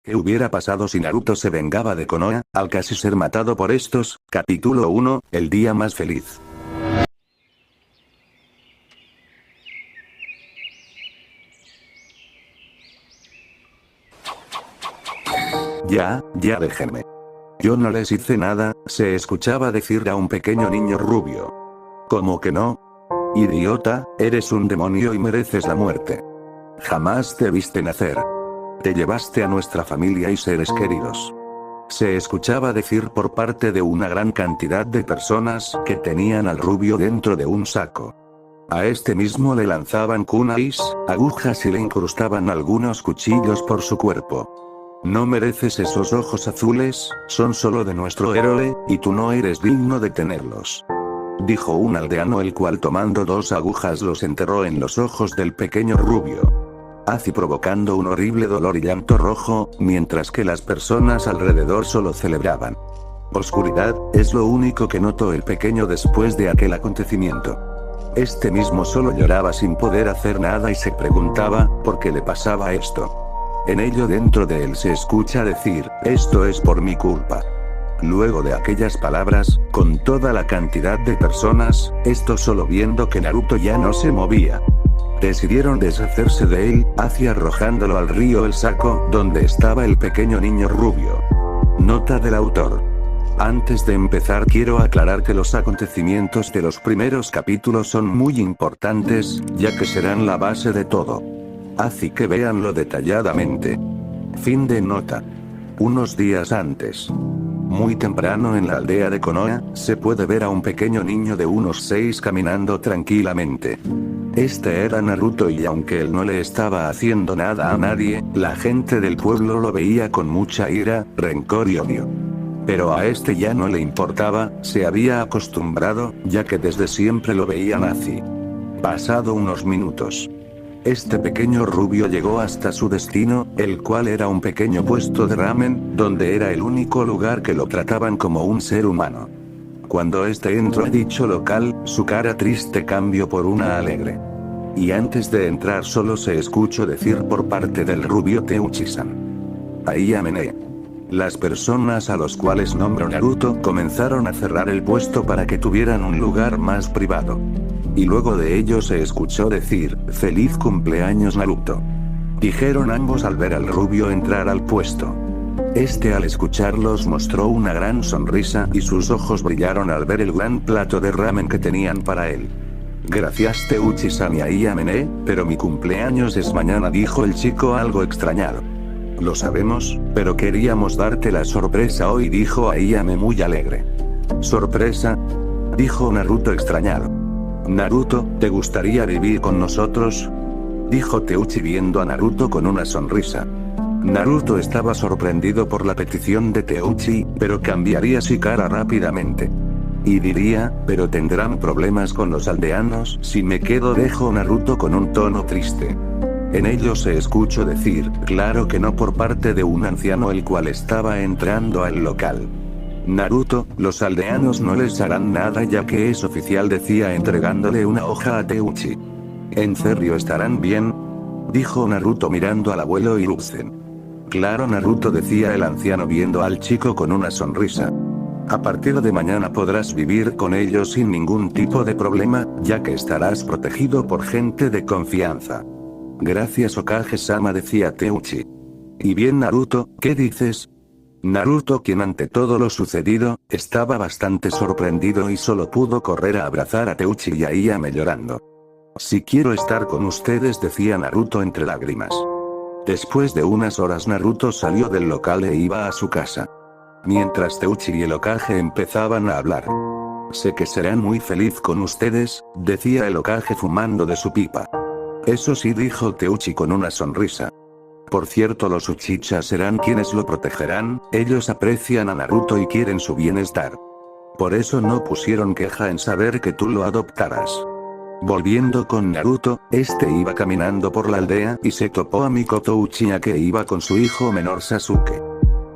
¿Qué hubiera pasado si Naruto se vengaba de Konoha, al casi ser matado por estos? Capítulo 1, el día más feliz. Ya déjenme. Yo no les hice nada, se escuchaba decir a un pequeño niño rubio. ¿Cómo que no? Idiota, eres un demonio y mereces la muerte. Jamás debiste nacer. Te llevaste a nuestra familia y seres queridos. Se escuchaba decir por parte de una gran cantidad de personas que tenían al rubio dentro de un saco. A este mismo le lanzaban kunais, agujas y le incrustaban algunos cuchillos por su cuerpo. No mereces esos ojos azules, son solo de nuestro héroe, y tú no eres digno de tenerlos. Dijo un aldeano el cual tomando 2 agujas los enterró en los ojos del pequeño rubio. Así provocando un horrible dolor y llanto rojo, mientras que las personas alrededor solo celebraban. Oscuridad, es lo único que notó el pequeño después de aquel acontecimiento. Este mismo solo lloraba sin poder hacer nada y se preguntaba, ¿por qué le pasaba esto? En ello dentro de él se escucha decir, esto es por mi culpa. Luego de aquellas palabras, con toda la cantidad de personas, esto solo viendo que Naruto ya no se movía, decidieron deshacerse de él, hacia arrojándolo al río el saco, donde estaba el pequeño niño rubio. Nota del autor. Antes de empezar quiero aclarar que los acontecimientos de los primeros capítulos son muy importantes, ya que serán la base de todo. Así que véanlo detalladamente. Fin de nota. Unos días antes. Muy temprano en la aldea de Konoha, se puede ver a un pequeño niño de unos 6 caminando tranquilamente. Este era Naruto y aunque él no le estaba haciendo nada a nadie, la gente del pueblo lo veía con mucha ira, rencor y odio. Pero a este ya no le importaba, se había acostumbrado, ya que desde siempre lo veían así. Pasado unos minutos, este pequeño rubio llegó hasta su destino, el cual era un pequeño puesto de ramen, donde era el único lugar que lo trataban como un ser humano. Cuando este entró a dicho local, su cara triste cambió por una alegre. Y antes de entrar solo se escuchó decir por parte del rubio Teuchi-san. Ahí amené. Las personas a los cuales nombró Naruto comenzaron a cerrar el puesto para que tuvieran un lugar más privado. Y luego de ello se escuchó decir, feliz cumpleaños Naruto. Dijeron ambos al ver al rubio entrar al puesto. Este al escucharlos mostró una gran sonrisa y sus ojos brillaron al ver el gran plato de ramen que tenían para él. Gracias Teuchi-san y ahí amené, pero mi cumpleaños es mañana, dijo el chico algo extrañado. Lo sabemos, pero queríamos darte la sorpresa hoy, dijo Ayame muy alegre. ¿Sorpresa? Dijo Naruto extrañado. Naruto, ¿te gustaría vivir con nosotros? Dijo Teuchi viendo a Naruto con una sonrisa. Naruto estaba sorprendido por la petición de Teuchi, pero cambiaría su cara rápidamente. Y diría, pero tendrán problemas con los aldeanos si me quedo, dijo Naruto con un tono triste. En ello se escuchó decir, claro que no, por parte de un anciano el cual estaba entrando al local. Naruto, los aldeanos no les harán nada ya que es oficial, decía entregándole una hoja a Teuchi. ¿En serio estarán bien? Dijo Naruto mirando al abuelo Hiruzen. Claro Naruto, decía el anciano viendo al chico con una sonrisa. A partir de mañana podrás vivir con ellos sin ningún tipo de problema, ya que estarás protegido por gente de confianza. Gracias Hokage-sama, decía Teuchi. ¿Y bien Naruto, qué dices? Naruto, quien ante todo lo sucedido, estaba bastante sorprendido y solo pudo correr a abrazar a Teuchi y a Ayame llorando. Si quiero estar con ustedes, decía Naruto entre lágrimas. Después de unas horas Naruto salió del local e iba a su casa. Mientras Teuchi y el Hokage empezaban a hablar. Sé que serán muy feliz con ustedes, decía el Hokage fumando de su pipa. Eso sí, dijo Teuchi con una sonrisa. Por cierto, los Uchiha serán quienes lo protegerán, ellos aprecian a Naruto y quieren su bienestar. Por eso no pusieron queja en saber que tú lo adoptaras. Volviendo con Naruto, este iba caminando por la aldea y se topó a Mikoto Uchiha que iba con su hijo menor Sasuke.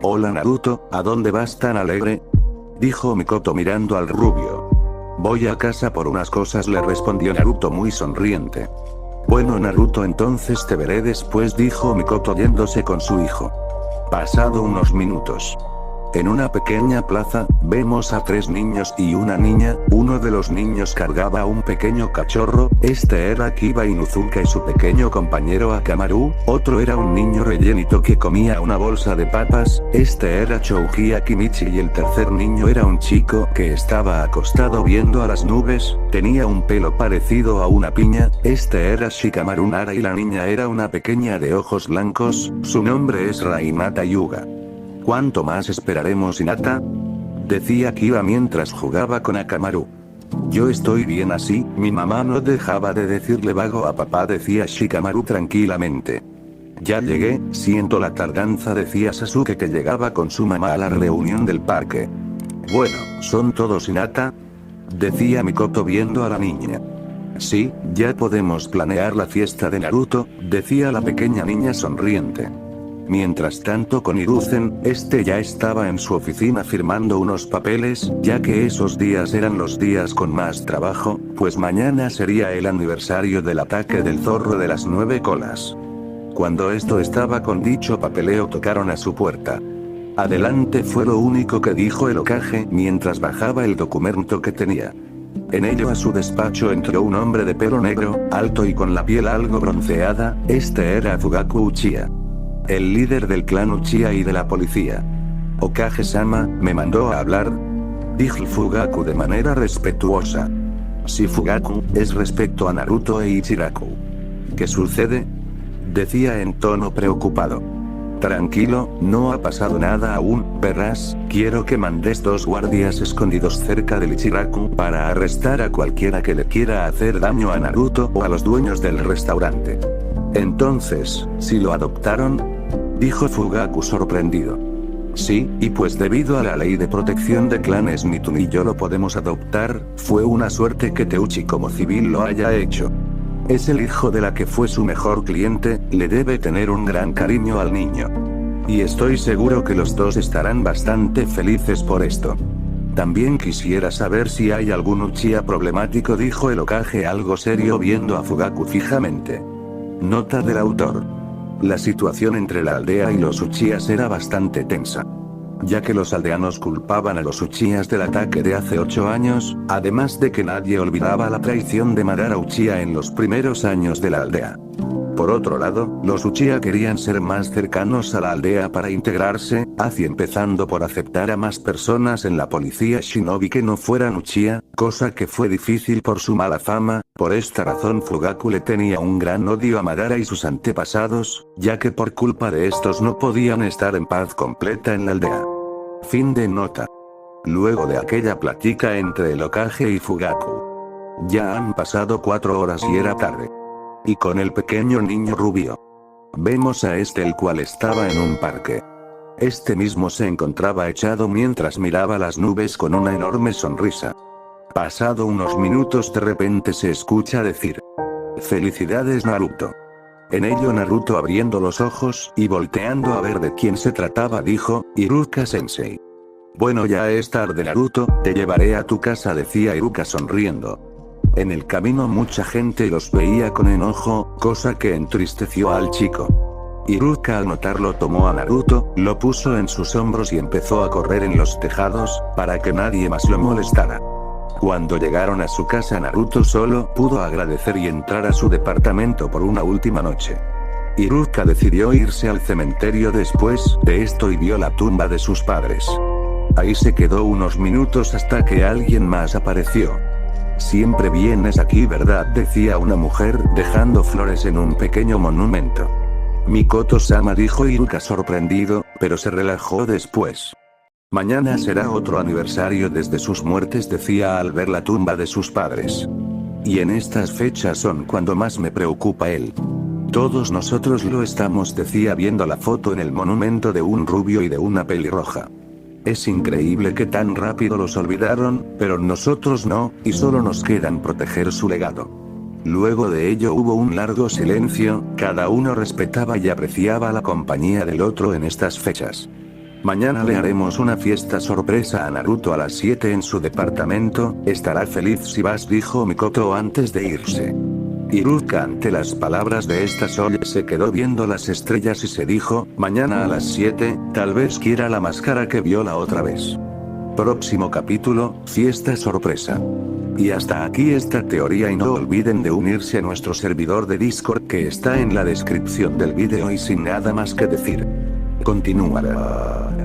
Hola Naruto, ¿a dónde vas tan alegre? Dijo Mikoto mirando al rubio. Voy a casa por unas cosas, le respondió Naruto muy sonriente. Bueno Naruto, entonces te veré después, dijo Mikoto yéndose con su hijo. Pasado unos minutos. En una pequeña plaza, vemos a 3 niños y una niña. Uno de los niños cargaba a un pequeño cachorro, este era Kiba Inuzuka y su pequeño compañero Akamaru. Otro era un niño rellenito que comía una bolsa de papas, este era Chouji Akimichi, y el tercer niño era un chico que estaba acostado viendo a las nubes, tenía un pelo parecido a una piña, este era Shikamaru Nara, y la niña era una pequeña de ojos blancos, su nombre es Rainata Yuga. ¿Cuánto más esperaremos, Hinata?, decía Kiba mientras jugaba con Akamaru. Yo estoy bien así, mi mamá no dejaba de decirle vago a papá, decía Shikamaru tranquilamente. Ya llegué, siento la tardanza, decía Sasuke, que llegaba con su mamá a la reunión del parque. Bueno, ¿son todos, Hinata?, decía Mikoto viendo a la niña. Sí, ya podemos planear la fiesta de Naruto, decía la pequeña niña sonriente. Mientras tanto con Hiruzen, este ya estaba en su oficina firmando unos papeles, ya que esos días eran los días con más trabajo, pues mañana sería el aniversario del ataque del zorro de las 9 colas. Cuando esto estaba con dicho papeleo, tocaron a su puerta. Adelante, fue lo único que dijo el Hokage mientras bajaba el documento que tenía. En ello a su despacho entró un hombre de pelo negro, alto y con la piel algo bronceada, este era Fugaku Uchiha, el líder del clan Uchiha y de la policía. Hokage-sama, ¿me mandó a hablar?, dijo Fugaku de manera respetuosa. Sí, Fugaku, es respecto a Naruto e Ichiraku. ¿Qué sucede?, decía en tono preocupado. Tranquilo, no ha pasado nada aún, verás, quiero que mandes 2 guardias escondidos cerca del Ichiraku para arrestar a cualquiera que le quiera hacer daño a Naruto o a los dueños del restaurante. Entonces, ¿sí lo adoptaron?, dijo Fugaku sorprendido. Sí, y pues debido a la ley de protección de clanes Mitoon y yo lo podemos adoptar, fue una suerte que Teuchi como civil lo haya hecho. Es el hijo de la que fue su mejor cliente, le debe tener un gran cariño al niño. Y estoy seguro que los dos estarán bastante felices por esto. También quisiera saber si hay algún Uchiha problemático, dijo el Hokage algo serio viendo a Fugaku fijamente. Nota del autor. La situación entre la aldea y los Uchihas era bastante tensa, ya que los aldeanos culpaban a los Uchihas del ataque de hace 8 años, además de que nadie olvidaba la traición de Madara Uchiha en los primeros años de la aldea. Por otro lado, los Uchiha querían ser más cercanos a la aldea para integrarse, así empezando por aceptar a más personas en la policía shinobi que no fueran Uchiha, cosa que fue difícil por su mala fama. Por esta razón Fugaku le tenía un gran odio a Madara y sus antepasados, ya que por culpa de estos no podían estar en paz completa en la aldea. Fin de nota. Luego de aquella plática entre el Hokage y Fugaku, ya han pasado 4 horas y era tarde. Y con el pequeño niño rubio, vemos a este, el cual estaba en un parque. Este mismo se encontraba echado mientras miraba las nubes con una enorme sonrisa. Pasado unos minutos de repente se escucha decir: "Felicidades, Naruto". En ello Naruto, abriendo los ojos y volteando a ver de quién se trataba, dijo: "Iruka-sensei". "Bueno, ya es tarde, Naruto, te llevaré a tu casa", decía Iruka sonriendo. En el camino mucha gente los veía con enojo, cosa que entristeció al chico. Iruka al notarlo tomó a Naruto, lo puso en sus hombros y empezó a correr en los tejados, para que nadie más lo molestara. Cuando llegaron a su casa, Naruto solo pudo agradecer y entrar a su departamento por una última noche. Iruka decidió irse al cementerio después de esto y vio la tumba de sus padres. Ahí se quedó unos minutos hasta que alguien más apareció. "Siempre vienes aquí, ¿verdad?", decía una mujer dejando flores en un pequeño monumento. "Mikoto-sama", dijo Iruka sorprendido, pero se relajó después. "Mañana será otro aniversario desde sus muertes", decía al ver la tumba de sus padres. "Y en estas fechas son cuando más me preocupa él. Todos nosotros lo estamos", decía viendo la foto en el monumento de un rubio y de una pelirroja. "Es increíble que tan rápido los olvidaron, pero nosotros no, y solo nos quedan proteger su legado". Luego de ello hubo un largo silencio, cada uno respetaba y apreciaba la compañía del otro en estas fechas. "Mañana le haremos una fiesta sorpresa a Naruto a las 7 en su departamento, estará feliz si vas", dijo Mikoto antes de irse. Iruka ante las palabras de esta Soya se quedó viendo las estrellas y se dijo, mañana a las 7, tal vez quiera la máscara que vio la otra vez. Próximo capítulo, fiesta sorpresa. Y hasta aquí esta teoría y no olviden de unirse a nuestro servidor de Discord que está en la descripción del vídeo y sin nada más que decir. Continuará.